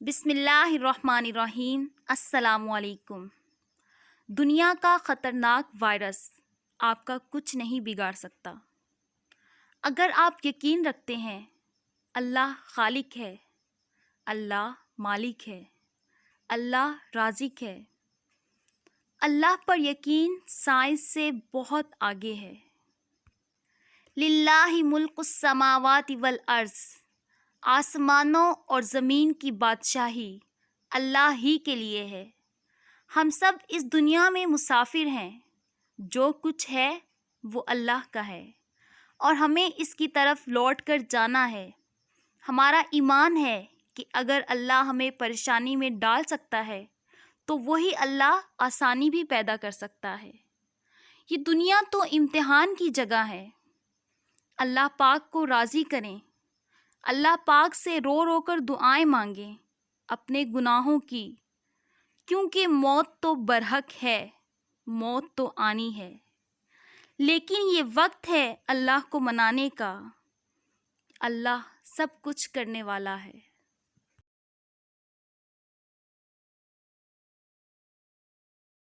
بسم اللہ الرحمن الرحیم۔ السلام علیکم۔ دنیا کا خطرناک وائرس آپ کا کچھ نہیں بگاڑ سکتا اگر آپ یقین رکھتے ہیں اللہ خالق ہے، اللہ مالک ہے، اللہ رازق ہے۔ اللہ پر یقین سائنس سے بہت آگے ہے۔ للہ ملک السماوات والارض، آسمانوں اور زمین کی بادشاہی اللہ ہی کے لیے ہے۔ ہم سب اس دنیا میں مسافر ہیں، جو کچھ ہے وہ اللہ کا ہے اور ہمیں اس کی طرف لوٹ کر جانا ہے۔ ہمارا ایمان ہے کہ اگر اللہ ہمیں پریشانی میں ڈال سکتا ہے تو وہی اللہ آسانی بھی پیدا کر سکتا ہے۔ یہ دنیا تو امتحان کی جگہ ہے۔ اللہ پاک کو راضی کریں، اللہ پاک سے رو رو کر دعائیں مانگیں اپنے گناہوں کی، کیونکہ موت تو برحق ہے، موت تو آنی ہے، لیکن یہ وقت ہے اللہ کو منانے کا۔ اللہ سب کچھ کرنے والا ہے۔